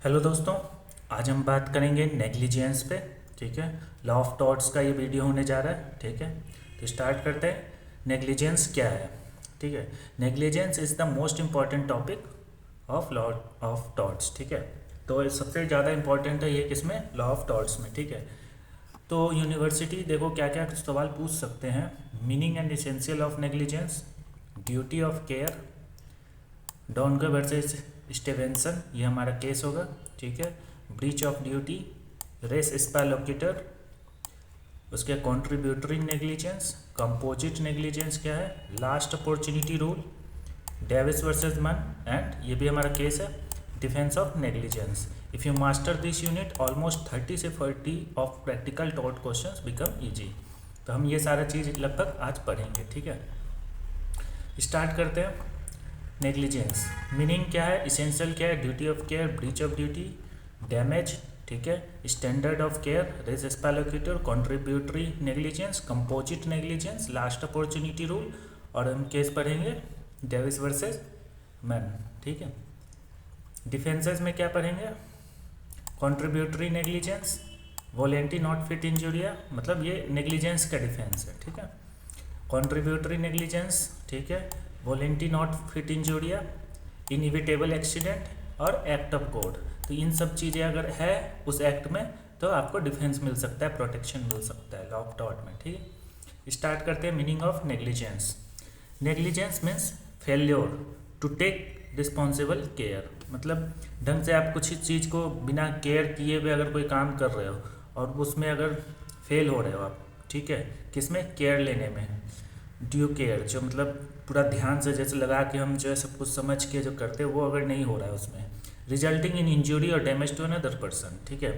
Hello दोस्तों, आज हम बात करेंगे नेग्लिजेंस पे। ठीक है, लॉ ऑफ टॉर्ट्स का ये वीडियो होने जा रहा है। ठीक है, तो स्टार्ट करते हैं। नेग्लिजेंस क्या है? ठीक है, negligence is the most important topic of law of torts. ठीक है, तो सबसे ज़्यादा इम्पॉर्टेंट है ये किसमें? लॉ ऑफ टॉर्ट्स में। ठीक है, तो यूनिवर्सिटी देखो क्या क्या सवाल पूछ सकते हैं। Meaning and essential of negligence, duty of care, Donoghue versus Stevenson, ये हमारा केस होगा। ठीक है, breach of duty, res ipsa loquitur, उसके कॉन्ट्रीब्यूटरी नेग्लिजेंस, कंपोजिट नेग्लिजेंस क्या है, last opportunity rule, Davis versus Mann, and ये भी हमारा केस है, defence of negligence. If you master this unit almost 30 से 40 ऑफ प्रैक्टिकल टॉट क्वेश्चंस बिकम इजी। तो हम ये सारा चीज़ लगभग आज पढ़ेंगे। ठीक है, स्टार्ट करते हैं। नेग्लिजेंस मीनिंग क्या है, इसेंशियल क्या है, duty of care, breach of duty, damage, ठीक है, standard of care, res ipsa loquitur, contributory negligence, composite negligence, last opportunity rule, और हम केस पढ़ेंगे डेविस वर्सेस मैन। ठीक है, डिफेंसेस में क्या पढ़ेंगे, contributory negligence, volenti not fit injuria, मतलब ये नेग्लिजेंस का डिफेंस है। ठीक है, कॉन्ट्रीब्यूटरी नेग्लिजेंस, ठीक है, volenti not fit injuria, inevitable accident और एक्ट ऑफ गॉड। तो इन सब चीज़ें अगर है उस एक्ट में तो आपको डिफेंस मिल सकता है, प्रोटेक्शन मिल सकता है लॉ ऑफ टॉर्ट में। ठीक है, स्टार्ट करते हैं। Meaning of negligence, negligence means failure to take responsible care, मतलब ढंग से आप कुछ चीज़ को बिना केयर किए हुए अगर कोई काम कर रहे हो और उसमें अगर फेल हो रहे हो आप, ठीक है, किसमें, केयर लेने में, ड्यू केयर, जो मतलब पूरा ध्यान से जैसे लगा के हम जो है सब कुछ समझ के जो करते हैं वो अगर नहीं हो रहा है उसमें, रिजल्टिंग इन इंजरी और डैमेज टू अनदर पर्सन। ठीक है,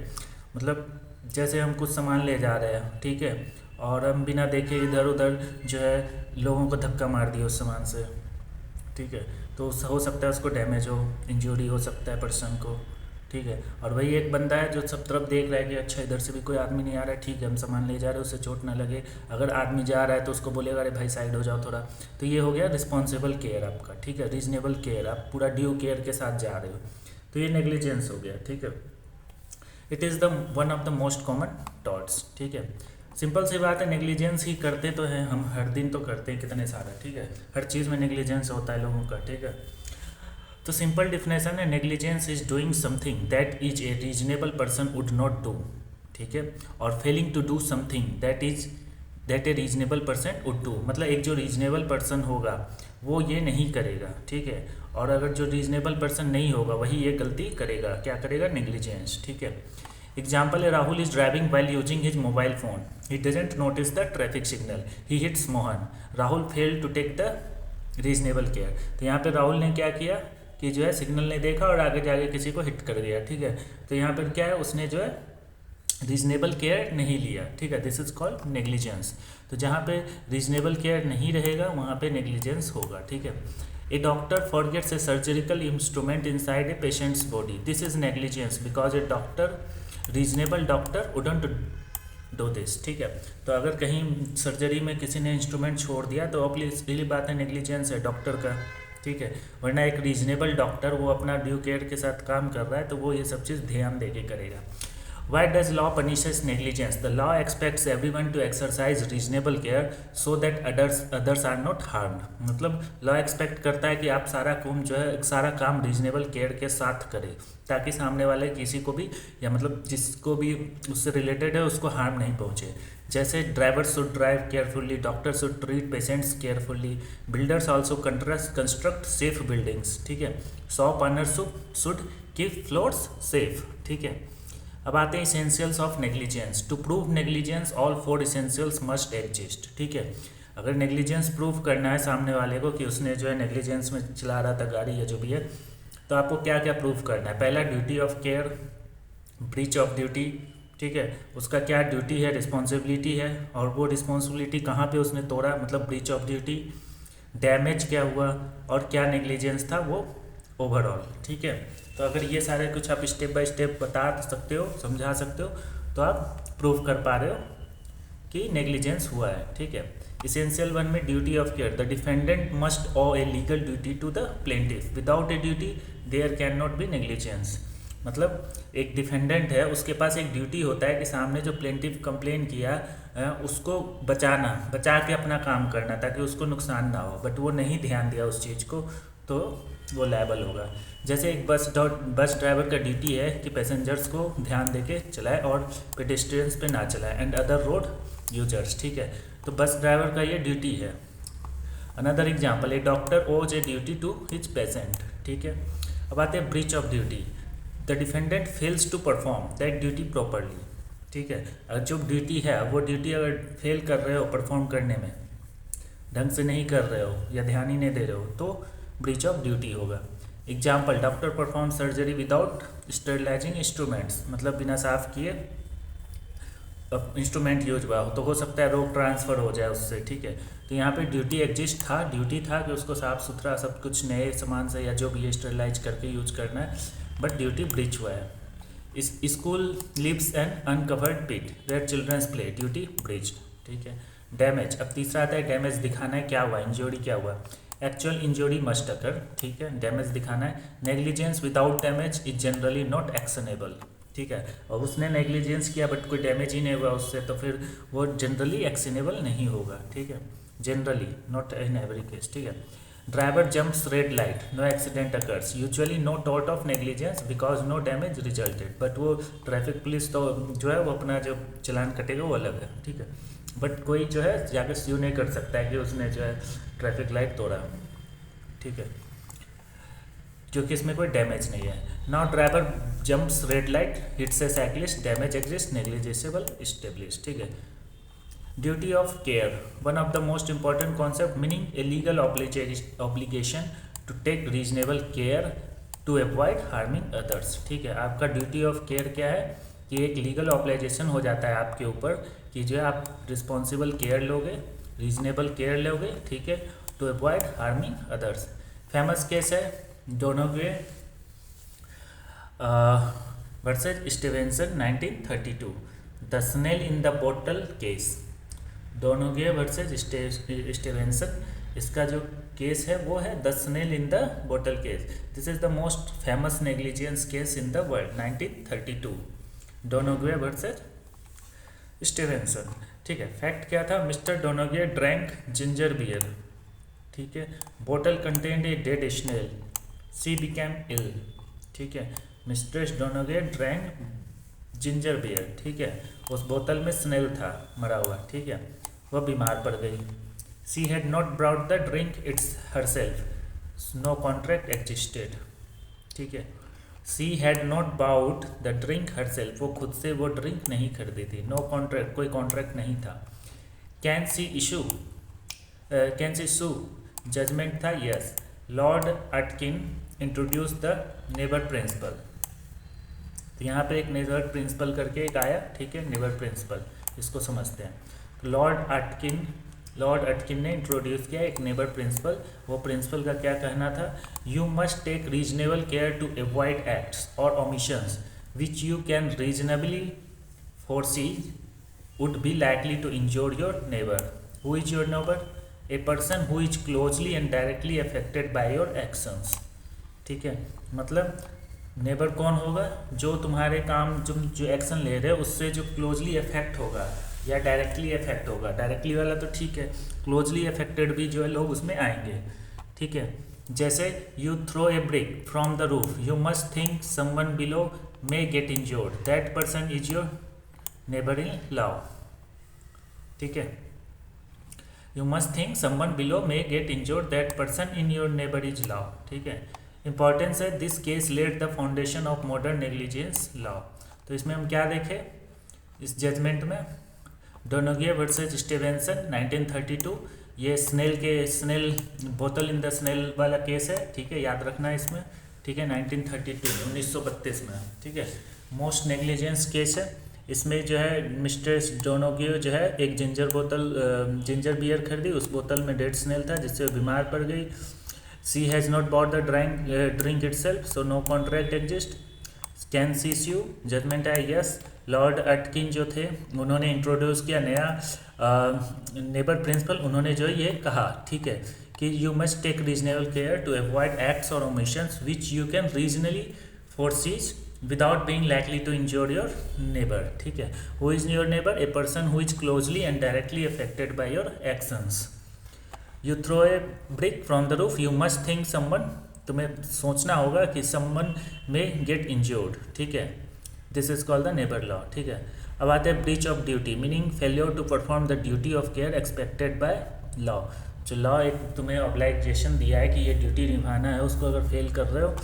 मतलब जैसे हम कुछ सामान ले जा रहे हैं, ठीक है, और हम बिना देखे इधर उधर जो है लोगों को धक्का मार दिया उस सामान से, ठीक है, तो हो सकता है उसको डैमेज हो, इंजरी हो सकता है पर्सन को। ठीक है, और वही एक बंदा है जो सब तरफ देख रहा है कि अच्छा इधर से भी कोई आदमी नहीं आ रहा है, ठीक है, हम सामान ले जा रहे हैं, उससे चोट ना लगे। अगर आदमी जा रहा है तो उसको बोलेगा अरे भाई साइड हो जाओ थोड़ा। तो ये हो गया रिस्पॉन्सिबल केयर आपका। ठीक है, रीजनेबल केयर, आप पूरा ड्यू केयर के साथ जा रहे हो, तो ये नेग्लिजेंस हो गया। ठीक है, it is the one of the most common torts. ठीक है, सिंपल सी बात है, नेग्लिजेंस ही करते तो हैं हम, हर दिन तो करते हैं कितने सारा। ठीक है, हर चीज़ में नेग्लिजेंस होता है लोगों का। ठीक है, तो सिंपल डिफिनेशन है, negligence is doing something that is a reasonable person would not do. ठीक है, और failing to do something that a reasonable person would do, मतलब एक जो रीजनेबल पर्सन होगा वो ये नहीं करेगा। ठीक है, और अगर जो रीजनेबल पर्सन नहीं होगा वही ये गलती करेगा, क्या करेगा, नेग्लिजेंस। ठीक है, एग्जाम्पल है, Rahul is driving while using his mobile phone, he doesn't notice the traffic signal, he hits Mohan, Rahul fail to take the reasonable care. तो यहाँ पे राहुल ने क्या किया कि जो है सिग्नल नहीं देखा और आगे जाके किसी को हिट कर दिया। ठीक है, तो यहाँ पर क्या है, उसने जो है रीजनेबल केयर नहीं लिया। ठीक है, दिस इज कॉल्ड नेग्लिजेंस। तो जहाँ पे रीजनेबल केयर नहीं रहेगा वहाँ पे नेग्लिजेंस होगा। ठीक है, a doctor forgets a surgical instrument inside a patient's body, this is negligence because a doctor, reasonable doctor wouldn't do this. ठीक है, तो अगर कहीं सर्जरी में किसी ने इंस्ट्रूमेंट छोड़ दिया तो ऑब्वियसली बात है नेग्लिजेंस है डॉक्टर का। ठीक है, वरना एक रीजनेबल डॉक्टर वो अपना ड्यू केयर के साथ काम कर रहा है तो वो ये सब चीज़ ध्यान दे के करेगा। Why does law punishes negligence? The law expects everyone to exercise reasonable care so that others are not harmed. मतलब लॉ एक्सपेक्ट करता है कि आप सारा काम रीजनेबल केयर के साथ करें ताकि सामने वाले किसी को भी या मतलब जिसको भी उससे रिलेटेड है उसको हार्म नहीं पहुंचे। जैसे driver should drive carefully, doctor should treat patients carefully, builders also construct safe buildings. ठीक है, shop owners should keep floors safe. ठीक है, अब आते हैं essentials of negligence. To prove negligence all 4 essentials must exist. ठीक है, अगर नेग्लिजेंस प्रूव करना है सामने वाले को कि उसने जो है नेग्लिजेंस में चला रहा था गाड़ी या जो भी है, तो आपको क्या क्या प्रूव करना है। पहला, duty of care, breach of duty. ठीक है, उसका क्या ड्यूटी है, रिस्पॉन्सिबिलिटी है, और वो रिस्पॉन्सिबिलिटी कहाँ पे उसने तोड़ा, मतलब ब्रीच ऑफ ड्यूटी, डैमेज क्या हुआ और क्या नेग्लिजेंस था वो ओवरऑल। ठीक है, तो अगर ये सारे कुछ आप स्टेप बाय स्टेप बता सकते हो, समझा सकते हो, तो आप प्रूव कर पा रहे हो कि नेग्लिजेंस हुआ है। ठीक है, इसेंशियल 1 में duty of care, the defendant must owe a legal duty to the plaintiff, without a duty there can not be negligence. मतलब एक डिफेंडेंट है, उसके पास एक ड्यूटी होता है कि सामने जो प्लेंटिव कंप्लेन किया उसको बचा के अपना काम करना ताकि उसको नुकसान ना हो, बट वो नहीं ध्यान दिया उस चीज़ को, तो वो लायबल होगा। जैसे एक बस ड्राइवर का ड्यूटी है कि पैसेंजर्स को ध्यान देके चलाए और पेडेस्ट्रियंस पे ना चलाए एंड अदर रोड यूजर्स, ठीक है। तो बस ड्राइवर का ये ड्यूटी है। Another example, a doctor owes a duty to his patient, ठीक है। अब आते हैं breach of duty. The defendant fails to perform that duty properly, ठीक है। अगर जो ड्यूटी है वो ड्यूटी अगर फेल कर रहे हो परफॉर्म करने में, ढंग से नहीं कर रहे हो या ध्यान ही नहीं दे रहे हो, तो ब्रीच ऑफ ड्यूटी होगा। Example, doctor perform surgery without sterilising instruments, मतलब बिना साफ किए इंस्ट्रूमेंट यूज हुआ तो हो सकता है रोग ट्रांसफ़र हो जाए उससे, ठीक है। तो यहाँ पे ड्यूटी था कि उसको साफ़ सुथरा सब कुछ नए सामान से या जो भी स्टेरिलाइज करके यूज करना है, बट ड्यूटी ब्रीच हुआ है। इस school leaves an uncovered pit where childrens play, duty breached, ठीक है। डैमेज, अब तीसरा आता है डैमेज दिखाना है, क्या हुआ, इंजोरी क्या हुआ, एक्चुअल इंजोरी मस्ट अकर, ठीक है, डैमेज दिखाना है। Negligence without damage is generally not actionable, ठीक है। और उसने नेग्लिजेंस किया बट कोई डैमेज ही नहीं हुआ उससे, तो फिर वो जनरली एक्शनेबल नहीं होगा, ठीक है, generally, not in every case, ठीक है। Driver jumps red light, no accident occurs, usually no टॉट of negligence because no damage resulted, but वो ट्रैफिक पुलिस तो जो है वो अपना जो चलान कटेगा वो अलग है, ठीक है, बट कोई जो है जाकर स्यू नहीं कर सकता है कि उसने जो है ट्रैफिक लाइट तोड़ा, ठीक है, क्योंकि इसमें कोई डैमेज नहीं है। Now driver jumps red light, hits a cyclist, damage exist, negligible establish, ठीक है। Duty of care, one of the most important concept, meaning a legal obligation to take reasonable care to avoid harming others, ठीक है। आपका duty of care क्या है कि एक legal obligation हो जाता है आपके ऊपर कि जो है आप रिस्पॉन्सिबल केयर लोगे, रीजनेबल केयर लोगे, ठीक है, to avoid harming others. Famous case है Donoghue versus Stevenson 1932, the snail in the bottle case. Donoghue versus Stevenson, इसका जो केस है वो है the snail in the bottle case. This is the most famous negligence case in the world, 1932, Donoghue versus Stevenson, ठीक है। Fact क्या था, mister Donoghue drank ginger beer, ठीक है, bottle contained a dead snail, she became ill, ठीक है। Mistress Donoghue drank ginger beer, ठीक है, उस बोतल में स्नेल था मरा हुआ, ठीक है, वह बीमार पड़ गई। She had not bought the drink its herself, no contract existed, ठीक है। She had not bought the drink herself, वो खुद से वो ड्रिंक नहीं खरीदी थी। नो कॉन्ट्रैक्ट, कोई कॉन्ट्रैक्ट नहीं था। कैन सी सू, जजमेंट था yes. Lord Atkin introduce the neighbour principle, तो यहाँ पे एक नेबर प्रिंसिपल करके एक आया, ठीक है, नेबर प्रिंसिपल, इसको समझते हैं। लॉर्ड अटकिन ने इंट्रोड्यूस किया एक नेबर प्रिंसिपल। वो प्रिंसिपल का क्या कहना था, you must take reasonable care to avoid acts और omissions which you can reasonably foresee would be likely to injure your neighbour. Who is your neighbour, a person who is closely and directly affected by your actions, ठीक है। मतलब neighbour कौन होगा, जो तुम्हारे काम जो एक्शन ले रहे हो उससे जो क्लोजली अफेक्ट होगा या डायरेक्टली अफेक्ट होगा। डायरेक्टली वाला तो ठीक है, क्लोजली अफेक्टेड भी जो है लोग उसमें आएंगे, ठीक है। जैसे you throw a brick from the roof, you must think someone below may get injured, that person is your neighbour in law, ठीक है। You must think someone below may get injured, that person in your neighbour is law, ठीक है। Importance है, this case led the foundation of modern negligence law. तो इसमें हम क्या देखें इस जजमेंट में, डोनोगे वर्सेज स्टीवेंसन 1932, ये स्नेल बोतल इन द स्नेल वाला केस है, ठीक है, याद रखना है इसमें, ठीक है, 1932 में, ठीक है। मोस्ट नेग्लिजेंस केस है, इसमें जो है मिस्टर डोनोगे जो है एक जिंजर बियर खरीदी, उस बोतल में डेड स्नेल था जिससे वो बीमार पड़ गई। She has not bought the drink itself, so no contract exist. Can she sue, judgment है यस। लॉर्ड अटकिन जो थे उन्होंने इंट्रोड्यूस किया नया नेबर प्रिंसिपल, उन्होंने जो ये कहा, ठीक है, कि you must take reasonable care to avoid acts और omissions which you can reasonably foresees without being likely to injure your neighbour, ठीक है। Who is your neighbour? A person who is closely and directly affected by your actions. You throw a brick from the roof, you must think someone, तुम्हें सोचना होगा कि someone में gate injured, ठीक है। This is called the neighbour law, ठीक है। अब आते हैं breach of duty, meaning failure to perform the duty of care expected by law. जो लॉ एक तुम्हें ऑब्लाइजेशन दिया है कि ये ड्यूटी निभाना है, उसको अगर फेल कर रहे हो,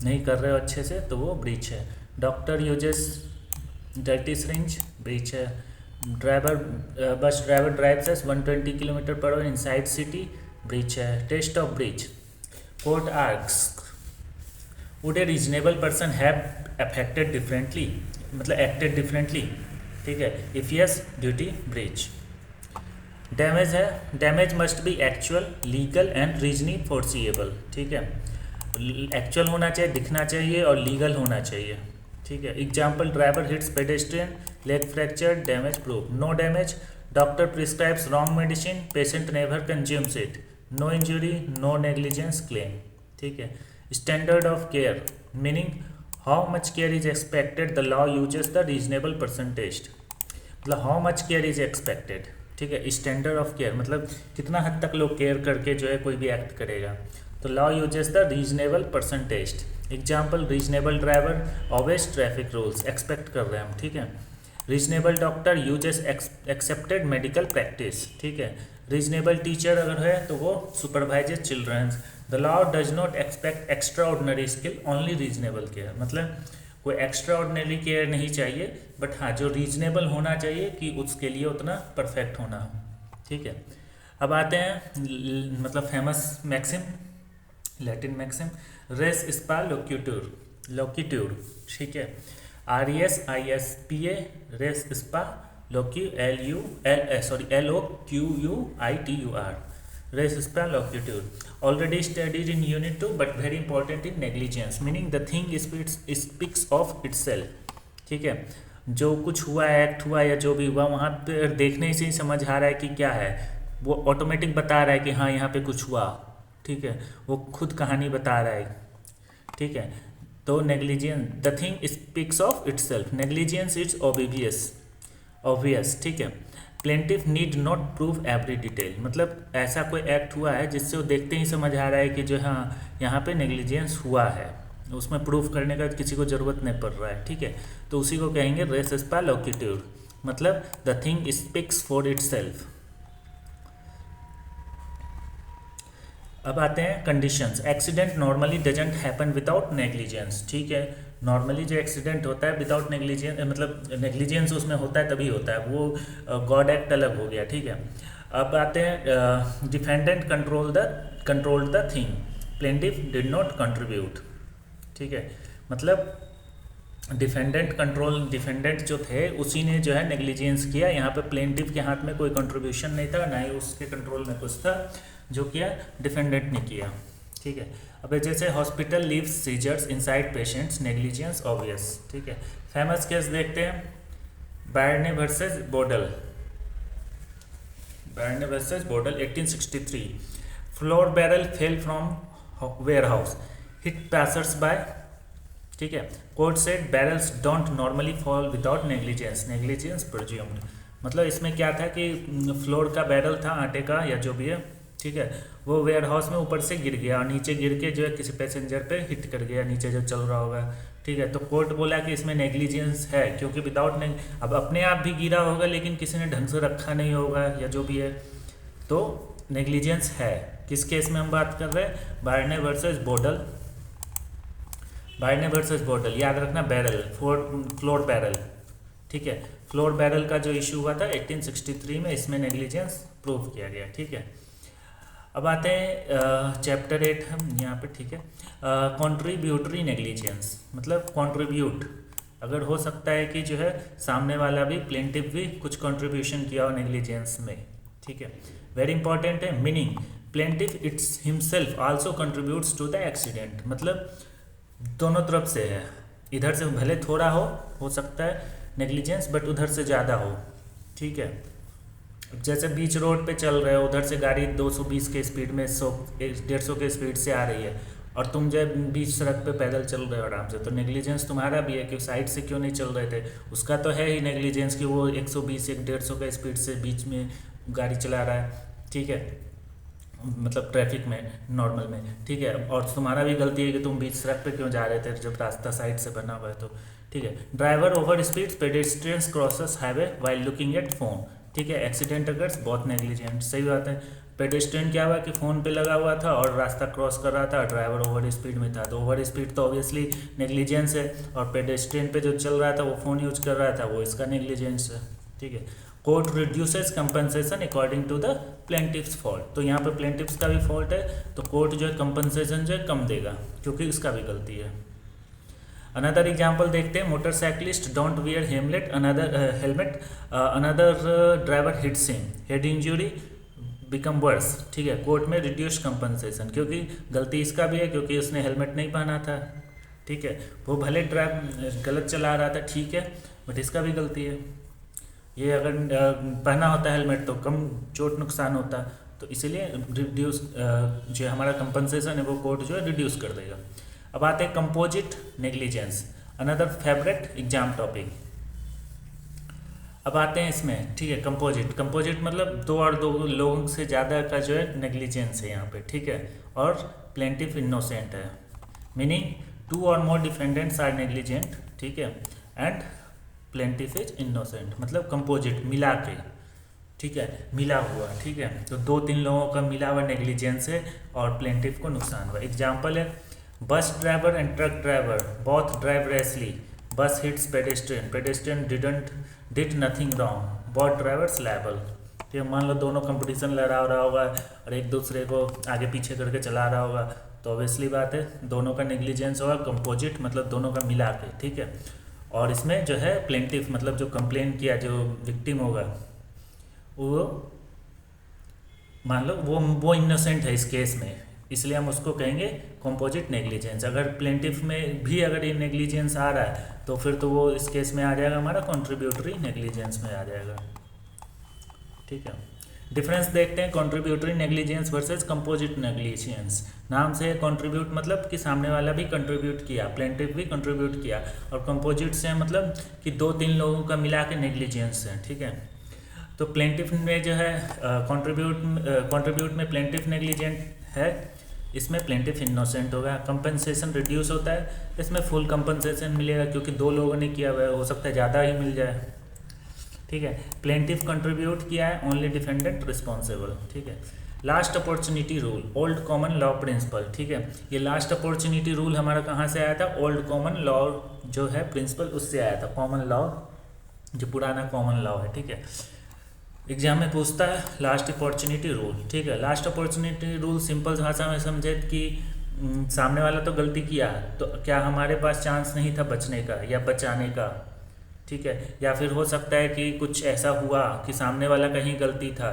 नहीं कर रहे हो अच्छे से, तो वो ब्रीच है। Doctor uses dirty syringe, breach है। Bus driver drives as 120 kilometre per hour inside city, breach है। Test of breach, court asks would a reasonable person have affected differently, मतलब एक्टेड डिफरेंटली, ठीक है। If yes, duty breach. Damage है, damage must be actual, legal and reasonably foreseeable, ठीक है। Actual होना चाहिए, दिखना चाहिए और लीगल होना चाहिए, ठीक है। Example, driver hits pedestrian, leg fracture, damage proof. No damage, doctor prescribes wrong medicine, patient never consumes it, no injury, no negligence claim, ठीक है। Standard of care, meaning how much care is expected, the law uses the reasonable percentage, मतलब how much care is expected, ठीक है। Standard of care मतलब कितना हद तक लोग केयर करके जो है कोई भी एक्ट करेगा, तो law uses the reasonable percentage. Example, reasonable driver obeys traffic rules, expect कर रहे हैं हम, ठीक है। Reasonable doctor uses accepted medical practice, ठीक है। रीजनेबल टीचर अगर है तो वो supervises childrens. The law does not expect extraordinary skill, only reasonable care, मतलब कोई एक्स्ट्रा ऑर्डिनरी केयर नहीं चाहिए, बट हाँ जो रीजनेबल होना चाहिए कि उसके लिए उतना परफेक्ट होना हो, ठीक है। अब आते हैं मतलब famous maxim, Latin maxim, res स्पा लोक्यूट्यूर, लोक्यूट्यूर, ठीक है। RESISPA, रेस स्पा LOQUITUR, रेस स्पा loquitur. Already studied in unit 2 but very important in negligence, meaning the thing speaks of itself, ठीक है। जो कुछ हुआ है, एक्ट हुआ या जो भी हुआ, वहाँ पे देखने से ही समझ आ रहा है कि क्या है, वो ऑटोमेटिक बता रहा है कि हाँ यहाँ पे कुछ हुआ, ठीक है। वो खुद कहानी बता रहा है, ठीक है। तो negligence, the thing speaks of itself, negligence is obvious, ठीक है। Plaintiff need not prove every detail, मतलब ऐसा कोई एक्ट हुआ है जिससे वो देखते ही समझ आ रहा है कि जो हाँ यहाँ पे नेग्लिजेंस हुआ है, उसमें प्रूफ करने का किसी को ज़रूरत नहीं पड़ रहा है, ठीक है। तो उसी को कहेंगे रेस स्पा लोक्यूट्यूर, मतलब the thing speaks for itself. अब आते हैं conditions. Accident normally doesn't happen without negligence, ठीक है। नॉर्मली जो एक्सीडेंट होता है विदाउट नेग्लिजेंस, मतलब नेग्लिजेंस उसमें होता है तभी होता है, वो गॉड एक्ट अलग हो गया, ठीक है। अब आते हैं defendant controlled the thing, plaintiff did not contribute, ठीक है। मतलब डिफेंडेंट जो थे उसी ने जो है नेग्लिजेंस किया, यहाँ पे प्लेंटिफ के हाथ में कोई कंट्रीब्यूशन नहीं था, ना ही उसके कंट्रोल में कुछ था, जो किया डिफेंडेंट ने किया, ठीक है। अब जैसे hospital leaves scissors inside patients, negligence obvious, ठीक है। फेमस केस देखते हैं, Byrne versus Boadle, 1863। Flour barrel fell from warehouse, hit passers by, ठीक है। Court said barrels don't normally fall without negligence presumed, मतलब इसमें क्या था कि फ्लोर का बैरल था आटे का या जो भी है, ठीक है, वो वेयर हाउस में ऊपर से गिर गया और नीचे गिर के जो है किसी पैसेंजर पे हिट कर गया, नीचे जो चल रहा होगा, ठीक है। तो कोर्ट बोला कि इसमें नेग्लिजेंस है, क्योंकि विदाउट अब अपने आप भी गिरा होगा लेकिन किसी ने ढंग से रखा नहीं होगा या जो भी है, तो नेग्लिजेंस है। किस केस में हम बात कर रहे हैं? बार्ने वर्सेस बोडल, याद रखना, बैरल, फ्लोर बैरल, ठीक है। फ्लोर बैरल का जो इशू हुआ था 1863 में, इसमें नेग्लिजेंस प्रूव किया गया, ठीक है। अब आते हैं चैप्टर 8 हम यहाँ पे, ठीक है। कॉन्ट्रीब्यूटरी नेग्लिजेंस, मतलब कॉन्ट्रीब्यूट, अगर हो सकता है कि जो है सामने वाला भी, प्लेंटिफ भी कुछ कंट्रीब्यूशन किया हो नेग्लिजेंस में, ठीक है। वेरी इंपॉर्टेंट है, meaning plaintiff its himself also contributes to the accident, मतलब दोनों तरफ से है, इधर से भले थोड़ा हो सकता है नेग्लिजेंस, बट उधर से ज़्यादा हो, ठीक है। जैसे बीच रोड पे चल रहे हो, उधर से गाड़ी 220 के स्पीड में 100-150 के स्पीड से आ रही है, और तुम जो है बीच सड़क पे पैदल चल रहे हो आराम से, तो नेग्लिजेंस तुम्हारा भी है कि साइड से क्यों नहीं चल रहे थे। उसका तो है ही नेग्लिजेंस कि वो 120 150 का स्पीड से बीच में गाड़ी चला रहा है, ठीक है, मतलब ट्रैफिक में नॉर्मल में, ठीक है। और तुम्हारा भी गलती है कि तुम बीच सड़क पे क्यों जा रहे थे जब रास्ता साइड से बना हुआ है तो, ठीक है। Driver over speed pedestrians crosses highway while looking at phone, ठीक है। एक्सीडेंट अगर बहुत नेग्लिजेंट, सही बात है। पेडेस्ट्रियन क्या हुआ कि फ़ोन पे लगा हुआ था और रास्ता क्रॉस कर रहा था, ड्राइवर ओवर स्पीड में था, तो ओवर स्पीड तो ऑब्वियसली नेग्लिजेंस है, और पेडेस्ट्रियन पे जो चल रहा था वो फ़ोन यूज कर रहा था, वो इसका नेग्लिजेंस है, ठीक है। Court reduces compensation according to the plaintiff's fault, तो यहाँ पे प्लेंटिव्स का भी फॉल्ट है, तो कोर्ट जो है कंपनसेशन जो है कम देगा क्योंकि उसका भी गलती है। अनदर एग्जाम्पल देखते हैं, motorcyclist don't wear helmet another driver hits him, head injury become verse, ठीक है। कोर्ट में रिड्यूस कंपनसेशन, क्योंकि गलती इसका भी है क्योंकि उसने हेलमेट नहीं पहना था, ठीक है। वो भले ड्राइव गलत चला रहा था, ठीक है, बट इसका भी गलती है। ये अगर पहना होता हेलमेट तो कम चोट नुकसान होता, तो इसीलिए रिड्यूस जो हमारा कंपनसेशन है वो कोर्ट जो है रिड्यूस कर देगा। अब आते हैं composite negligence, another favourite exam topic. अब आते हैं इसमें, ठीक है, कंपोजिट मतलब दो और दो लोगों से ज़्यादा का जो है नेग्लिजेंस है यहाँ पे, ठीक है, और प्लेंटिफ इनोसेंट है, मीनिंग 2 और मोर डिफेंडेंट्स आर नेग्लिजेंट, ठीक है, एंड प्लेंटिफ इज इनोसेंट, मतलब कंपोजिट मिला के, ठीक है, मिला हुआ, ठीक है, तो 2-3 लोगों का मिला हुआ नेग्लिजेंस है और प्लेंटिफ को नुकसान हुआ। एग्जाम्पल है, bus driver and truck driver both drive rashly, bus hits pedestrian did nothing wrong, both drivers liable. ठीक है, मान लो दोनों कंपटीशन लड़ा रहा होगा और एक दूसरे को आगे पीछे करके चला रहा होगा, तो ऑब्वियसली बात है दोनों का नेग्लिजेंस होगा। कंपोजिट मतलब दोनों का मिला के, ठीक है। और इसमें जो है प्लेंटिफ मतलब जो कंप्लेन किया, जो विक्टिम होगा, वो मान लो वो इनोसेंट है इस केस में, इसलिए हम उसको कहेंगे कंपोजिट नेग्लिजेंस। अगर प्लेंटिफ में भी अगर ये नेग्लिजेंस आ रहा है तो फिर तो वो इस केस में आ जाएगा, हमारा कंट्रीब्यूटरी नेग्लिजेंस में आ जाएगा, ठीक है। डिफरेंस देखते हैं contributory negligence versus composite negligence. नाम से कंट्रीब्यूट मतलब कि सामने वाला भी कंट्रीब्यूट किया, प्लेंटिफ भी कंट्रीब्यूट किया, और कंपोजिट से मतलब कि 2-3 लोगों का मिला के नेग्लिजेंस है, ठीक है। तो प्लेंटिफ में जो है कंट्रीब्यूट में प्लेंटिफ नेग्लिजेंट है, इसमें प्लेंटिफ इनोसेंट होगा। कंपनसेशन रिड्यूस होता है, इसमें फुल कंपनसेशन मिलेगा क्योंकि 2 लोगों ने किया हुआ है, हो सकता है ज़्यादा ही मिल जाए, ठीक है। प्लेंटिफ कंट्रीब्यूट किया है, ओनली डिफेंडेंट रिस्पॉन्सिबल, ठीक है। Last opportunity rule, old common law principal, ठीक है। ये लास्ट अपॉर्चुनिटी रूल हमारा कहाँ से आया था? ओल्ड कॉमन लॉ जो है प्रिंसिपल, उससे आया था। कॉमन लॉ जो पुराना कॉमन लॉ है, ठीक है। एग्जाम में पूछता है लास्ट अपॉर्चुनिटी रूल, ठीक है। लास्ट अपॉर्चुनिटी रूल सिंपल भाषा में समझे कि सामने वाला तो गलती किया, तो क्या हमारे पास चांस नहीं था बचने का या बचाने का, ठीक है। या फिर हो सकता है कि कुछ ऐसा हुआ कि सामने वाला कहीं गलती था,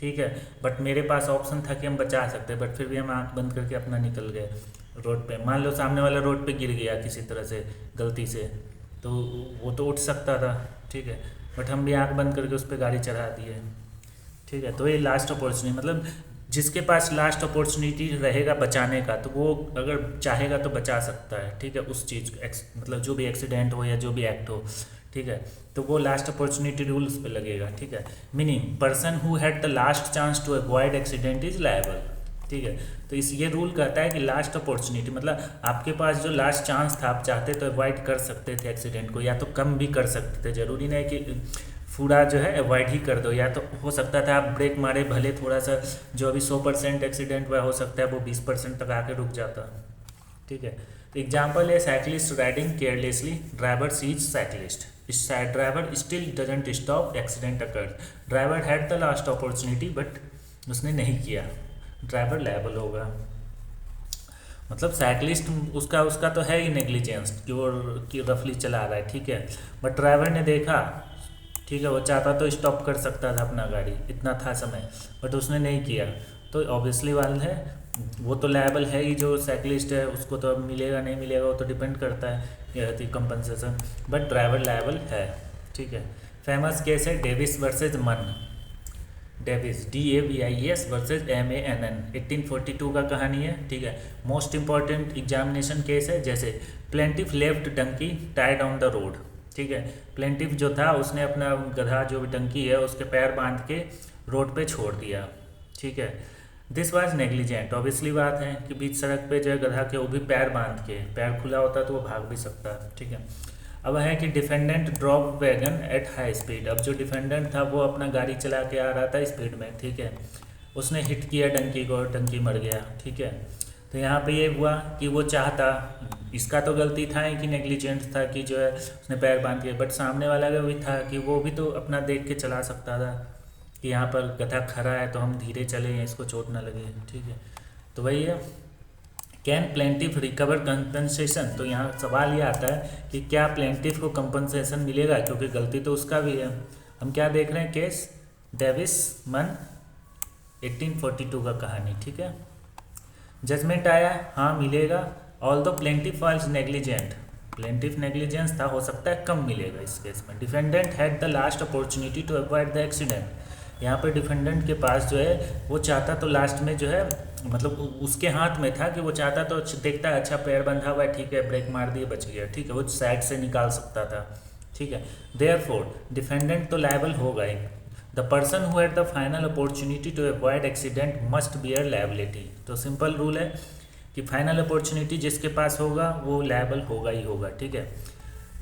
ठीक है, बट मेरे पास ऑप्शन था कि हम बचा सकते, बट फिर भी हम आँख बंद करके अपना निकल गए रोड पे। मान लो सामने वाला रोड पे गिर गया किसी तरह से गलती से, तो वो तो उठ सकता था, ठीक है, बट हम भी आँख बंद करके उस पर गाड़ी चढ़ा दिए, ठीक है। तो ये लास्ट अपॉर्चुनिटी मतलब जिसके पास लास्ट अपॉर्चुनिटी रहेगा बचाने का, तो वो अगर चाहेगा तो बचा सकता है, ठीक है, उस चीज़ को, मतलब जो भी एक्सीडेंट हो या जो भी एक्ट हो, ठीक है, तो वो लास्ट अपॉर्चुनिटी रूल उस पर लगेगा, ठीक है। Meaning person who had the last chance to avoid accident is liable, ठीक है। तो इस ये रूल कहता है कि लास्ट अपॉर्चुनिटी मतलब आपके पास जो लास्ट चांस था, आप चाहते तो अवॉइड कर सकते थे एक्सीडेंट को, या तो कम भी कर सकते थे, ज़रूरी नहीं कि पूरा जो है अवॉइड ही कर दो, या तो हो सकता था आप ब्रेक मारे, भले थोड़ा सा जो अभी 100% एक्सीडेंट हुआ, हो सकता है वो 20% तक आके रुक जाता, ठीक है। तो एग्जाम्पल है cyclist riding carelessly, driver sees cyclist, driver still doesn't stop, accident occurred, driver had the last opportunity but उसने नहीं किया, ड्राइवर लायबल होगा। मतलब साइकिलिस्ट उसका तो है ही नेग्लिजेंस कि वो रफली चला रहा है, ठीक है, बट ड्राइवर ने देखा, ठीक है, वो चाहता तो स्टॉप कर सकता था अपना गाड़ी, इतना था समय, बट उसने नहीं किया, तो ऑब्वियसली वाल है वो तो लायबल है ही। जो साइकिलिस्ट है उसको तो अब मिलेगा नहीं मिलेगा वो तो डिपेंड करता है कंपनसेशन, बट ड्राइवर लायबल है, ठीक है। फेमस केस है डेविस वर्सेज मन। डेविस DAVIS वर्सेस MANN 1842 का कहानी है, ठीक है। मोस्ट इंपॉर्टेंट एग्जामिनेशन केस है, जैसे plaintiff left donkey tied on the road, ठीक है। प्लेंटिफ जो था उसने अपना गधा जो भी डंकी है उसके पैर बांध के रोड पे छोड़ दिया, ठीक है। दिस वाज नेग्लिजेंट, ऑब्वियसली बात है कि बीच सड़क पे जो है गधा के वो भी पैर बांध के, पैर खुला होता तो वो भाग भी सकता, ठीक है। अब है कि defendant drop wagon at high speed. अब जो डिफेंडेंट था वो अपना गाड़ी चला के आ रहा था स्पीड में, ठीक है। उसने हिट किया डंकी को, डंकी मर गया, ठीक है। तो यहाँ पे ये हुआ कि वो चाहता, इसका तो गलती था ही कि नेग्लिजेंट था कि जो है उसने पैर बांध के, बट सामने वाला का भी था कि वो भी तो अपना देख के चला सकता था कि यहाँ पर गधा खड़ा है तो हम धीरे चले, इसको चोट ना लगे, ठीक है। तो वही है, कैन प्लेंटिफ रिकवर कंपनसेशन। तो यहाँ सवाल ये आता है कि क्या प्लेंटिफ को कंपनसेशन मिलेगा, क्योंकि गलती तो उसका भी है। हम क्या देख रहे हैं, केस डेविस मन 1842 का कहानी, ठीक है। जजमेंट आया, हाँ मिलेगा। Although plaintiff was negligent, plaintiff negligence था, हो सकता है कम मिलेगा इस केस में। Defendant had the last opportunity to avoid the accident. यहाँ पर डिफेंडेंट के पास जो है वो चाहता तो लास्ट में जो है, मतलब उसके हाथ में था कि वो चाहता तो देखता है अच्छा पैर बंधा हुआ है, ठीक है, ब्रेक मार दिए बच गया, ठीक है, वो साइड से निकाल सकता था, ठीक है। देयरफॉर डिफेंडेंट तो लायबल होगा ही। The person who had the final opportunity to avoid accident must bear liability. तो सिंपल रूल है कि फाइनल अपॉर्चुनिटी जिसके पास होगा वो लायबल होगा ही होगा, ठीक है।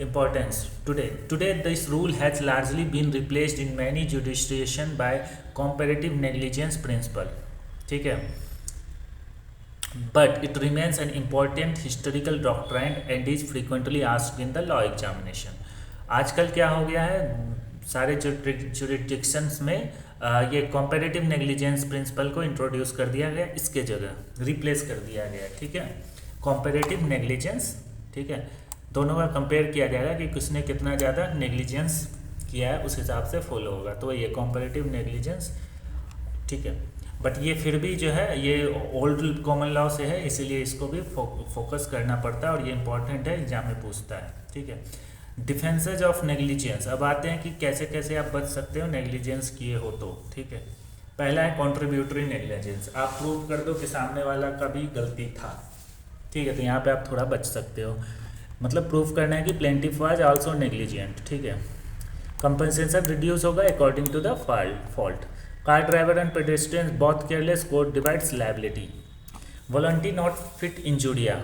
Importance today this rule has largely been replaced in many jurisdictions by comparative negligence principle, ठीक है, but it remains an important historical doctrine and is frequently asked in the law examination। आजकल क्या हो गया है, सारे jurisdictions में ये comparative negligence principle को इंट्रोड्यूस कर दिया गया, इसके जगह रिप्लेस कर दिया गया, ठीक है। comparative negligence, ठीक है, दोनों का कंपेयर किया जाएगा कि किसने कितना ज़्यादा नेग्लिजेंस किया है, उस हिसाब से फॉलो होगा। तो ये कॉम्पैरेटिव नेग्लिजेंस, ठीक है। बट ये फिर भी जो है ये ओल्ड कॉमन लॉ से है, इसीलिए इसको भी फोकस करना पड़ता है और ये इंपॉर्टेंट है, एग्जाम में पूछता है, ठीक है। Defences of negligence. अब आते हैं कि कैसे कैसे आप बच सकते हो नेग्लिजेंस किए हो तो, ठीक है। पहला है कॉन्ट्रीब्यूटरी नेग्लिजेंस। आप प्रूव कर दो कि सामने वाला का भी गलती था, ठीक है, तो यहाँ पे आप थोड़ा बच सकते हो। मतलब प्रूफ करना है कि प्लेंटिफ वाज आल्सो नेग्लिजेंट, ठीक है। कंपनसेशन रिड्यूस होगा according to the fault. Car driver and pedestrians both careless, court divides liability. Volenti not fit injuria.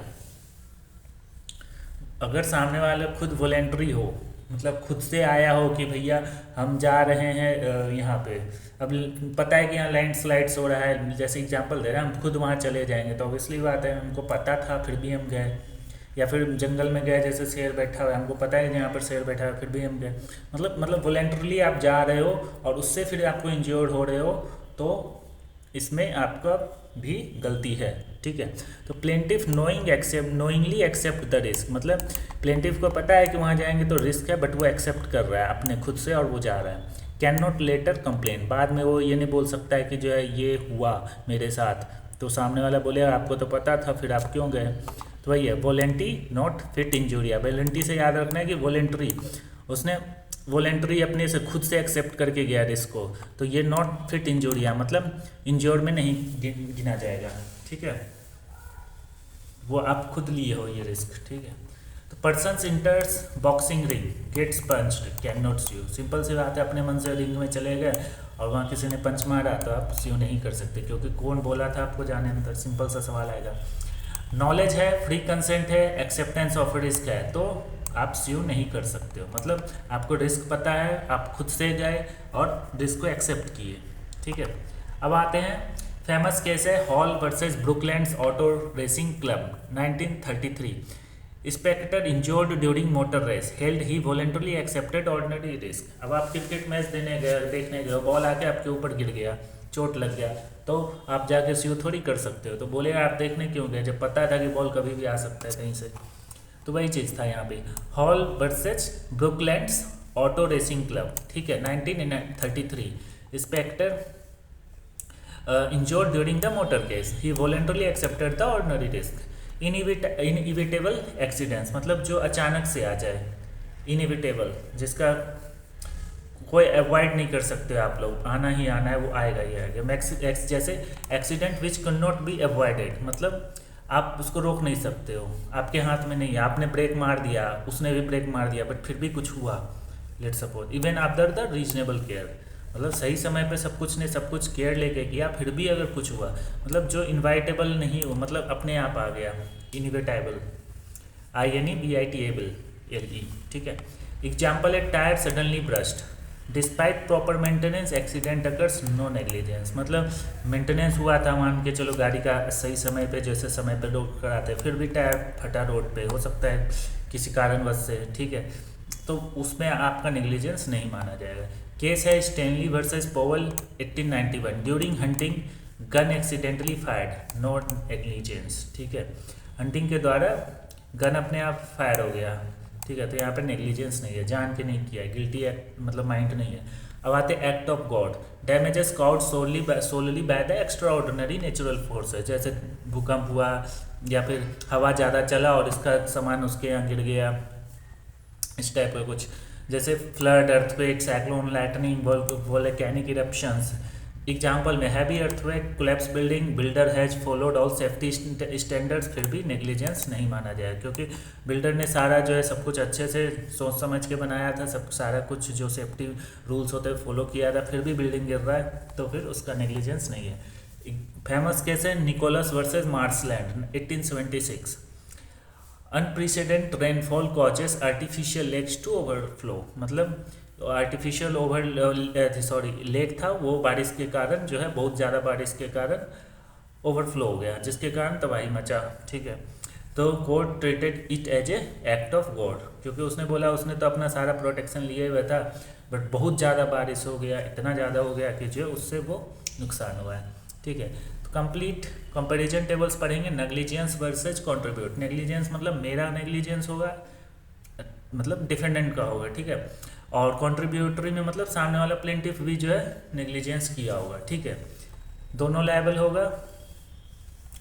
अगर सामने वाला खुद वॉलेंट्री हो, मतलब खुद से आया हो कि भैया हम जा रहे हैं यहाँ पे, अब पता है कि यहाँ लैंडस्लाइड्स हो रहा है, जैसे एग्जांपल दे रहा है, हम खुद वहाँ चले जाएंगे तो ऑब्वियसली बात है हमको पता था फिर भी हम गए। या फिर जंगल में गए, जैसे शेर बैठा हुआ है, हमको पता है कि यहाँ पर शेर बैठा है फिर भी हम गए। मतलब वॉलेंटरली आप जा रहे हो और उससे फिर आपको इंज्योर्ड हो रहे हो, तो इसमें आपका भी गलती है, ठीक है। तो plaintiff knowingly accept the risk, मतलब प्लेंटिफ को पता है कि वहाँ जाएंगे तो रिस्क है, बट वो एक्सेप्ट कर रहा है अपने खुद से और वो जा रहा है। कैन नॉट लेटर कंप्लेन, बाद में वो ये नहीं बोल सकता है कि जो है ये हुआ मेरे साथ, तो सामने वाला बोलेगा आपको तो पता था फिर आप क्यों गए। तो वही है, volenti not fit injuria. Volenti से याद रखना है कि वॉलेंट्री, उसने वॉलेंट्री अपने से खुद से एक्सेप्ट करके गया रिस्क को, तो ये नॉट फिट इंजूरिया मतलब इंजोर्ड में नहीं गिना जाएगा, ठीक है, वो आप खुद लिए हो ये रिस्क, ठीक है। तो person enters boxing ring gets punched can not sue. Simple सी बात है, अपने मन से रिंग में चले गए और वहाँ किसी ने पंच मारा तो आप स्यू नहीं कर सकते, क्योंकि कौन बोला था आपको जाने में, तो सिंपल सा सवाल आएगा। नॉलेज है, फ्री कंसेंट है, एक्सेप्टेंस ऑफ रिस्क है, तो आप स्यू नहीं कर सकते हो। मतलब आपको रिस्क पता है, आप खुद से गए और रिस्क को एक्सेप्ट किए, ठीक है। अब आते हैं फेमस केस है Hall versus Brooklands auto racing club 1933। Spectator injured during motor race held he voluntarily accepted ordinary risk. अब आप क्रिकेट मैच देखने गए, बॉल आके आपके ऊपर गिर गया, चोट लग गया, तो आप जाके स्यू थोड़ी कर सकते हो। तो बोले आप देखने क्यों गए जब पता था कि बॉल कभी भी आ सकता है कहीं से। तो वही चीज़ था यहाँ पे, Hall versus Brooklands auto racing club, ठीक है, 1933। Spectator injured during the motor case, he voluntarily accepted the ordinary risk. Inevitable accidents, मतलब जो अचानक से आ जाए, इनइविटेबल जिसका कोई अवॉइड नहीं कर सकते आप लोग, आना ही आना है, वो आएगा ही आएगा। जैसे accident which can not be avoided, मतलब आप उसको रोक नहीं सकते हो, आपके हाथ में नहीं है। आपने ब्रेक मार दिया, उसने भी ब्रेक मार दिया, बट फिर भी कुछ हुआ, let suppose even after the reasonable care, मतलब सही समय पे सब कुछ ने सब कुछ केयर लेके किया, फिर भी अगर कुछ हुआ, मतलब जो इनवाइटेबल नहीं हो, मतलब अपने आप आ गया, इनविटेबल, INEVITABLE, ठीक है। एग्जाम्पल है tyre suddenly burst, despite proper maintenance accident occurs, no negligence, मतलब मेंटेनेंस हुआ था, मान के चलो गाड़ी का सही समय पे, जैसे समय पे लोग कराते हैं, फिर भी टायर फटा रोड पे, हो सकता है किसी कारणवश से, ठीक है, तो उसमें आपका नेग्लिजेंस नहीं माना जाएगा। केस है Stanley versus Powell 1891, during hunting gun accidentally fired, no negligence, ठीक है, हंटिंग के द्वारा गन अपने आप फायर हो गया, ठीक है, तो यहाँ पर नेग्लिजेंस नहीं है, जान के नहीं किया है, गिल्टी एक्ट मतलब माइंड नहीं है। अब आते act of God, damages cause solely by the extra ordinary natural forces, जैसे भूकंप हुआ या फिर हवा ज़्यादा चला और इसका सामान उसके यहाँ गिर गया, इस टाइप का कुछ, जैसे flood, earthquake, cyclone, lightning, volcanic eruptions. Example में heavy earthquake, collapse building, builder has followed all safety standards, फिर भी नेग्लिजेंस नहीं माना जाए, क्योंकि बिल्डर ने सारा जो है सब कुछ अच्छे से सोच समझ के बनाया था, सब सारा कुछ जो सेफ्टी रूल्स होते हैं फॉलो किया था, फिर भी बिल्डिंग गिर रहा है, तो फिर उसका नेग्लिजेंस नहीं है। फेमस केस है Nicholas versus Marsland 1876, unprecedented rainfall causes artificial lakes to overflow, मतलब आर्टिफिशियल लेक था, वो बारिश के कारण जो है, बहुत ज़्यादा बारिश के कारण ओवरफ्लो हो गया, जिसके कारण तबाही मचा, ठीक है, तो court treated it as a act of God, क्योंकि उसने बोला उसने तो अपना सारा प्रोटेक्शन लिए हुआ था, बट बहुत ज़्यादा बारिश हो गया, इतना ज़्यादा हो गया कि जो उससे वो नुकसान हुआ है, ठीक है। तो कंप्लीट कंपैरिजन टेबल्स पढ़ेंगे, नेग्लिजेंस वर्सेज कंट्रीब्यूट। नेग्लिजेंस मतलब मेरा नेग्लिजेंस होगा, मतलब डिफेंडेंट का होगा, ठीक है, और कंट्रीब्यूटरी में मतलब सामने वाला प्लेंटिफ भी जो है नेग्लिजेंस किया होगा, ठीक है, दोनों लायबल होगा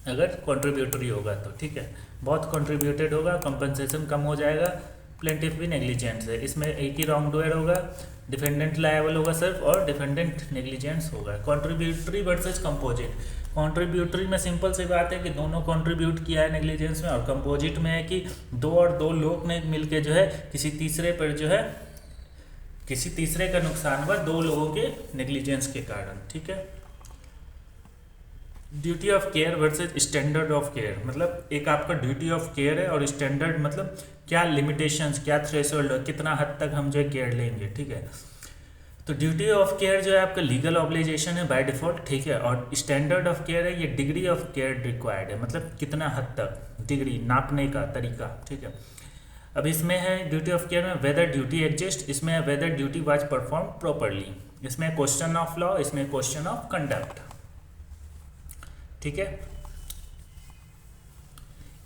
अगर कंट्रीब्यूटरी होगा तो, ठीक है, बहुत कंट्रीब्यूटेड होगा, कंपनसेशन कम हो जाएगा, प्लेंटिफ भी नेग्लिजेंट है, इसमें एक ही रॉन्ग डूअर होगा, डिफेंडेंट लायबल होगा सिर्फ, और डिफेंडेंट नेग्लिजेंस होगा। कंट्रीब्यूटरी वर्सेज कंपोजिट, कंट्रीब्यूटरी में सिंपल सी बात है कि दोनों कंट्रीब्यूट किया है नेग्लिजेंस में, और कंपोजिट में है कि दो लोग ने मिलके जो है किसी तीसरे पर जो है, किसी तीसरे का नुकसान हुआ दो लोगों के नेग्लिजेंस के कारण, ठीक है। Duty of care versus standard of care, मतलब एक आपका ड्यूटी ऑफ केयर है और स्टैंडर्ड मतलब क्या लिमिटेशंस, क्या थ्रेशोल्ड, कितना हद तक हम जो केयर लेंगे, ठीक है। तो ड्यूटी ऑफ केयर जो है आपका लीगल ऑब्लिगेशन है बाय डिफॉल्ट, ठीक है, और स्टैंडर्ड ऑफ केयर है ये डिग्री ऑफ केयर रिक्वायर्ड है, मतलब कितना हद तक, डिग्री नापने का तरीका, ठीक है। अब इसमें है ड्यूटी ऑफ केयर में वेदर ड्यूटी एग्जिस्ट, इसमें है whether duty was perform properly, इसमें क्वेश्चन ऑफ लॉ, इसमें क्वेश्चन ऑफ कंडक्ट, ठीक है।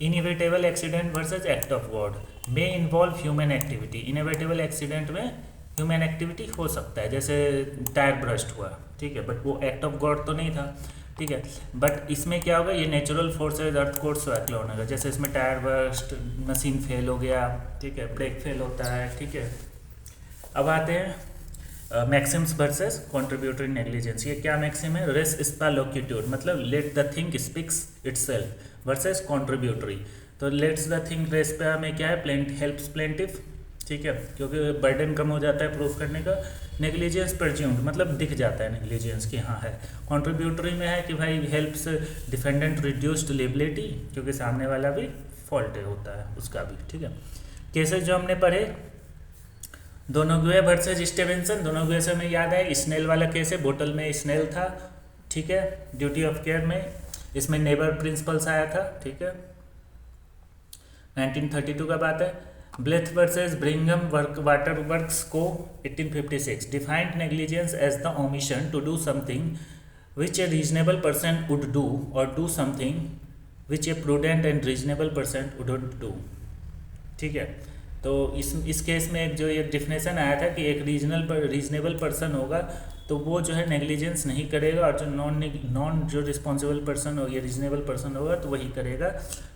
Inevitable accident versus act of God may involve human activity, inevitable accident में ह्यूमन एक्टिविटी हो सकता है, जैसे टायर ब्रस्ट हुआ, ठीक है, बट वो एक्ट ऑफ गॉड तो नहीं था, ठीक है, बट इसमें क्या होगा, ये नेचुरल फोर्सेज अर्थ कोर्स साइक्लोन होगा, जैसे इसमें टायर बर्स्ट, मशीन फेल हो गया, ठीक है, ब्रेक फेल होता है, ठीक है। अब आते हैं मैक्सिम्स वर्सेस कंट्रीब्यूटरी नेग्लिजेंस, ये क्या मैक्सिम है, रेस स्पा लोक्यूट्यूड, मतलब let the thing speaks itself versus contributory, तो लेट्स द थिंग रेस पे में क्या है, हेल्प्स प्लेंटिफ, ठीक है, क्योंकि बर्डन कम हो जाता है प्रूफ करने का, नेग्लिजेंस परज्यूम्ड मतलब दिख जाता है नेग्लिजेंस की हाँ है। कंट्रीब्यूटरी में है कि भाई हेल्प्स डिफेंडेंट रिड्यूस्ड लिबिलिटी, क्योंकि सामने वाला भी फॉल्ट होता है उसका भी, ठीक है। केसेस जो हमने पढ़े, दोनोगुए वर्सेज स्टीवेंसन, दोनोगुए से हमें याद है स्नेल वाला केस है, बोतल में स्नेल था, ठीक है, ड्यूटी ऑफ केयर में, इसमें नेबर प्रिंसिपल्स आया था, ठीक है, 1932 का बात है। Blyth versus Birmingham water works को 1856, defined negligence as the omission to do something which a reasonable person would do, और do something which a prudent and reasonable person would do, ठीक है। तो इस केस में एक जो ये डिफिनेशन आया था कि एक रीजनेबल पर्सन होगा तो वो जो है नेग्लिजेंस नहीं करेगा, और जो नॉन जो रिस्पॉन्सिबल पर्सन हो, ये रीजनेबल पर्सन होगा तो वही करेगा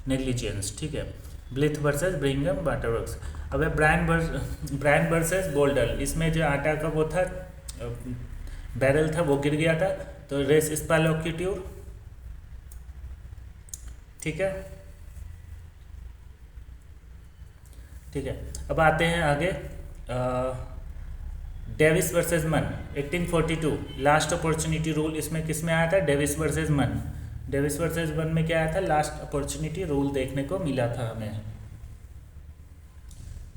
नेग्लिजेंस, ठीक है। Blyth versus Birmingham water works. अब ब्रांड वर्सेस बोल्डर, इसमें जो आटा का वो था बैरल था वो गिर गया था, तो रेस स्पालोक्यूट्यूर, ठीक है। ठीक है, अब आते हैं आगे डेविस वर्सेस मन 1842 लास्ट अपॉर्चुनिटी रूल, इसमें किस में आया था? डेविस वर्सेस मन। डेविस वर्सेस मन में क्या आया था? लास्ट अपॉर्चुनिटी रूल देखने को मिला था हमें,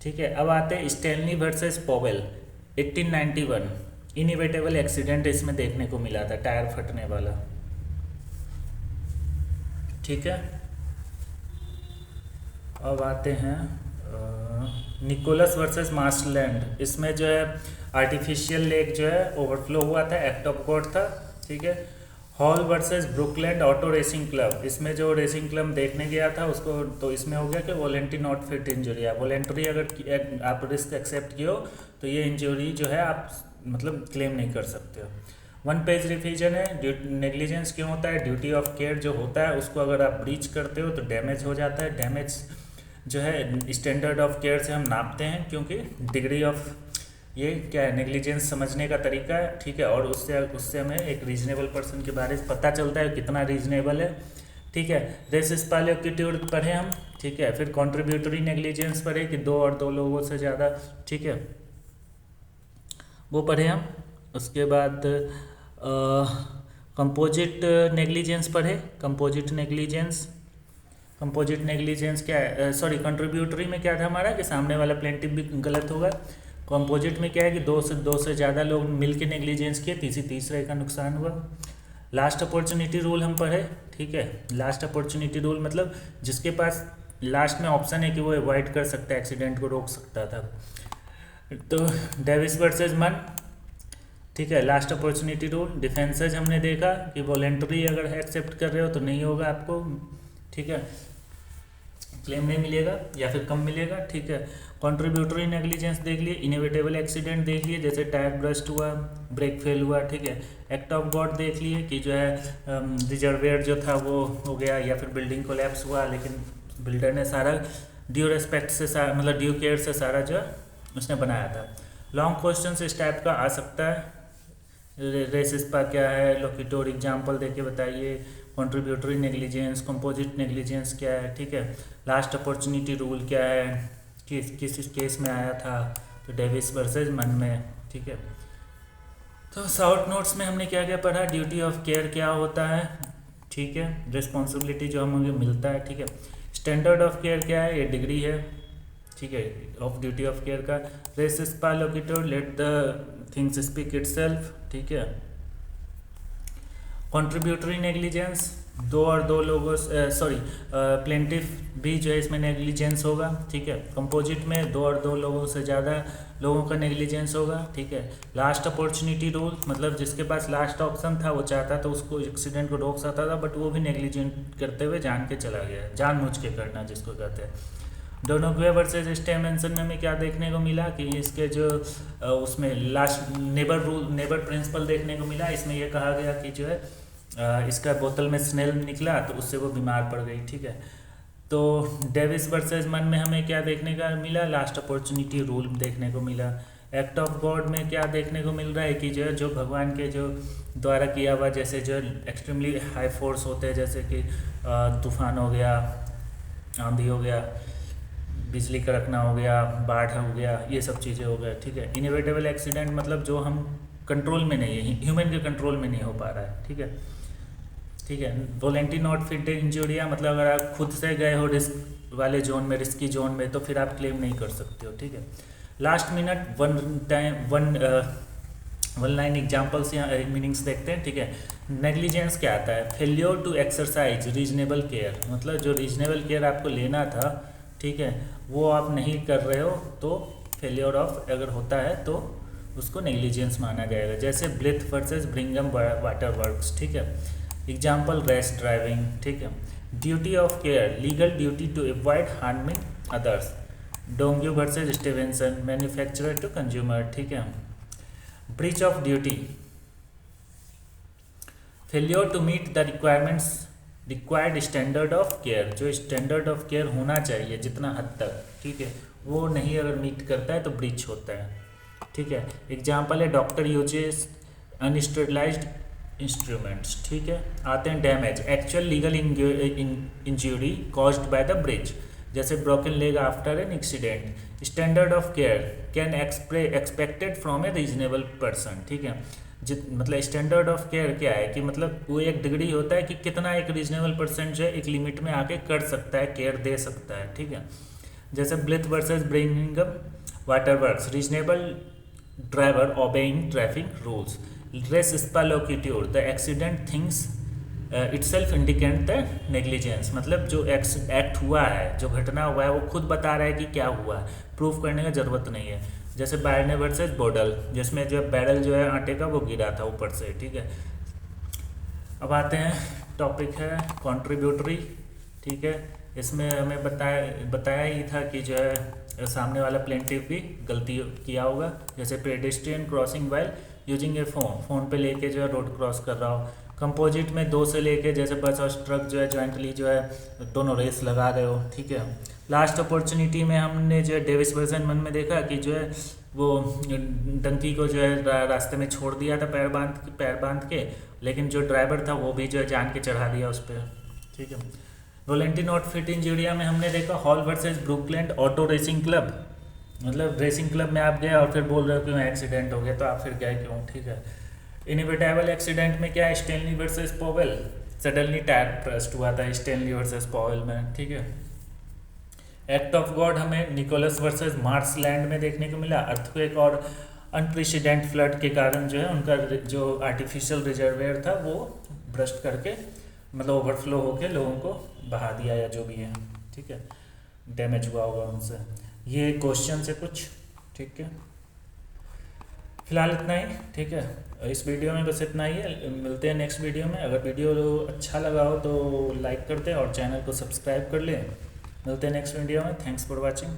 ठीक है। अब आते हैं स्टैनली वर्सेस पॉवेल 1891, इनिवेटेबल एक्सीडेंट इसमें देखने को मिला था, टायर फटने वाला, ठीक है। अब आते हैं निकोलस वर्सेस मार्शलैंड, इसमें जो है आर्टिफिशियल लेक जो है ओवरफ्लो हुआ था, एक्ट ऑफ गॉड था, ठीक है। Hall versus Brookland auto racing club, इसमें जो रेसिंग क्लब देखने गया था उसको, तो इसमें हो गया कि वॉलेंटरी नॉट फिट इंजरी है, वॉलेंटरी अगर आप रिस्क एक्सेप्ट किए हो तो ये इंजरी जो है आप मतलब क्लेम नहीं कर सकते हो। वन पेज रिविजन है, नेग्लिजेंस क्यों होता है? ड्यूटी ऑफ केयर जो होता है उसको अगर आप ब्रीच करते हो तो डैमेज हो जाता है, डैमेज जो है स्टैंडर्ड ऑफ केयर से हम नापते हैं, क्योंकि डिग्री ऑफ ये क्या है नेग्लिजेंस समझने का तरीका है, ठीक है। और उससे हमें एक रीजनेबल पर्सन के बारे में पता चलता है कितना रीजनेबल है, ठीक है। रेस स्पालोक्यूट्यूर पढ़े हम, ठीक है। फिर कॉन्ट्रीब्यूटरी नेग्लिजेंस पढ़े कि दो और दो लोगों से ज़्यादा, ठीक है, वो पढ़े हम। उसके बाद कंपोजिट नेग्लिजेंस पढ़े, कंपोजिट नेग्लिजेंस क्या है? सॉरी, कंट्रीब्यूटरी में क्या था हमारा कि सामने वाला प्लेंटिव भी गलत होगा। कंपोजिट में क्या है कि दो से ज़्यादा लोग मिलकर नेग्लिजेंस किए, तीसरे का नुकसान हुआ। लास्ट अपॉर्चुनिटी रूल हम पढ़े, ठीक है। लास्ट अपॉर्चुनिटी रूल मतलब जिसके पास लास्ट में ऑप्शन है कि वो अवॉइड कर सकता है, एक्सीडेंट को रोक सकता था। तो डेविस वर्सेस मन, ठीक है, लास्ट अपॉर्चुनिटी रूल। डिफेंसेज हमने देखा कि वॉलेंटरी अगर एक्सेप्ट कर रहे हो तो नहीं होगा आपको, ठीक है, क्लेम नहीं मिलेगा या फिर कम मिलेगा, ठीक है। कॉन्ट्रीब्यूटरी नेग्लिजेंस देख लिए, इनएविटेबल एक्सीडेंट देख लिए जैसे टायर ब्रस्ट हुआ, ब्रेक फेल हुआ, ठीक है। एक्ट ऑफ गॉड देख लिए कि जो है रिजर्वेयर जो था वो हो गया, या फिर बिल्डिंग कोलैप्स हुआ, लेकिन बिल्डर ने सारा ड्यू रेस्पेक्ट से मतलब ड्यू केयर से सारा जो उसने बनाया था। लॉन्ग क्वेश्चन इस टाइप का आ सकता है, रेसिस पा क्या है, लोकेटोर एग्जाम्पल देके बताइए, कॉन्ट्रीब्यूटरी नेग्लिजेंस, कंपोजिट नेग्लिजेंस क्या है, ठीक है। लास्ट अपॉर्चुनिटी रूल क्या है, किस केस में आया था, तो डेविस वर्सेस मन में, ठीक है। तो शॉर्ट नोट्स में हमने क्या क्या पढ़ा? ड्यूटी ऑफ केयर क्या होता है, ठीक है, रिस्पॉन्सिबिलिटी जो हमें मिलता है, ठीक है। स्टैंडर्ड ऑफ केयर क्या है? ये डिग्री है, ठीक है, ऑफ ड्यूटी ऑफ केयर का। Res ipsa loquitur, let the things speak itself, ठीक है। कॉन्ट्रीब्यूटरी नेग्लिजेंस, दो और दो लोगों सॉरी प्लेंटिफ भी जो है इसमें नेग्लिजेंस होगा, ठीक है। कंपोजिट में दो और दो लोगों से ज़्यादा लोगों का नेग्लिजेंस होगा, ठीक है। लास्ट अपॉर्चुनिटी रूल मतलब जिसके पास लास्ट ऑप्शन था वो चाहता तो उसको एक्सीडेंट को रोक सकता था, बट वो भी नेग्लिजेंट करते हुए जान के चला गया, जानबूझ के करना जिसको कहते हैं। डोनोग्वे वर्सेस स्टेमेंसन में हमें क्या देखने को मिला कि इसके जो उसमें लास्ट नेबर प्रिंसिपल देखने को मिला। इसमें यह कहा गया कि जो है इसका बोतल में स्मेल निकला तो उससे वो बीमार पड़ गई, ठीक है। तो डेविस वर्सेस मन में हमें क्या देखने का मिला? लास्ट अपॉर्चुनिटी रूल देखने को मिला। एक्ट ऑफ गॉड में क्या देखने को मिल रहा है कि जो भगवान के जो द्वारा किया हुआ, जैसे जो एक्सट्रीमली हाई फोर्स होते हैं, जैसे कि तूफान हो गया, आंधी हो गया, बिजली कड़कना हो गया, बाढ़ हो गया, ये सब चीज़ें हो गया, ठीक है। इनएविटेबल एक्सीडेंट मतलब जो हम कंट्रोल में नहीं है, ह्यूमन के कंट्रोल में नहीं हो पा रहा है, ठीक है, ठीक है। वॉलेंटरी नॉट फिट इंजरिया मतलब अगर आप खुद से गए हो रिस्क वाले जोन में, रिस्की जोन में, तो फिर आप क्लेम नहीं कर सकते हो, ठीक है। Last minute one line examples यहाँ मीनिंग्स देखते हैं, ठीक है। नेग्लिजेंस क्या आता है? Failure to exercise reasonable care, मतलब जो रीजनेबल केयर आपको लेना था, ठीक है, वो आप नहीं कर रहे हो तो फेल्योर ऑफ अगर होता है तो उसको नेग्लिजेंस माना जाएगा। जैसे Blyth versus Birmingham water works, ठीक है। एग्जाम्पल रैश ड्राइविंग, ठीक है। Duty of care, legal duty to avoid harming others. Donoghue versus Stevenson, manufacturer to consumer, ठीक है। Breach of duty, failure to meet the required standard of care, जो standard of care होना चाहिए जितना हद तक, ठीक है, वो नहीं अगर मीट करता है तो ब्रीच होता है। ठीक है, एग्जाम्पल है डॉक्टर यूजेस अनस्टेरिलाइज्ड इंस्ट्रूमेंट्स। ठीक है, आते हैं damage, actual legal injury caused by the breach, जैसे broken leg after an accident. Standard of care can expected from a reasonable person. ठीक है, मतलब स्टैंडर्ड ऑफ केयर क्या है कि मतलब वो एक डिग्री होता है कि कितना एक रीजनेबल पर्सन जो है एक लिमिट में आके कर सकता है, केयर दे सकता है। ठीक है, जैसे Blyth versus Birmingham water works, reasonable driver obeying traffic rules. Res ipsa loquitur, the accident things itself indicate the negligence, मतलब जो एक्ट हुआ है, जो घटना हुआ है वो खुद बता रहा है कि क्या हुआ है, प्रूफ करने की ज़रूरत नहीं है। जैसे बायरने वर्सेस बोडल, जिसमें जो बैरल जो है आटे का वो गिरा था ऊपर से। ठीक है, अब आते हैं टॉपिक है कॉन्ट्रीब्यूटरी। ठीक है, इसमें हमें बताया ही था कि जो है सामने वाला प्लेंटिव भी गलती किया होगा, जैसे पेडेस्ट्रियन क्रॉसिंग वाइल यूजिंग ए फ़ोन पे लेके जो है रोड क्रॉस कर रहा हो। कंपोजिट में दो से लेके जैसे बस और ट्रक जो है जॉइंटली जो है दोनों रेस लगा रहे हो। ठीक है, लास्ट अपॉर्चुनिटी में हमने जो है डेविस वर्जन 1 में देखा कि जो है वो डंकी को जो है रास्ते में छोड़ दिया था पैर बांध के, लेकिन जो ड्राइवर था वो भी जो है जान के चढ़ा दिया उस पर। ठीक है, वॉलेंटिन आउटफिट इंजूरिया में हमने देखा Hall versus Brookland auto racing club, मतलब रेसिंग क्लब में आप गए और फिर बोल रहे हो कि वहाँ एक्सीडेंट हो गया, तो आप फिर गए क्यों। ठीक है, इनिविटेबल एक्सीडेंट में क्या है, Stanley versus Powell, suddenly tyre burst हुआ था स्टेनली वर्सेस पॉवेल में। ठीक है, एक्ट ऑफ गॉड हमें निकोलस वर्सेस मार्सलैंड में देखने को मिला, अर्थक्वेक और अनप्रेसिडेंट फ्लड के कारण जो है उनका जो आर्टिफिशियल रिजर्वेयर था वो ब्रस्ट करके मतलब ओवरफ्लो होके लोगों को बहा दिया या जो भी है। ठीक है, डैमेज हुआ होगा उनसे। ये क्वेश्चन है कुछ। ठीक है, फिलहाल इतना ही। ठीक है, इस वीडियो में बस इतना ही है, मिलते हैं नेक्स्ट वीडियो में। अगर वीडियो अच्छा लगा हो तो लाइक कर दे और चैनल को सब्सक्राइब कर ले। मिलते हैं नेक्स्ट वीडियो में। Thanks for watching.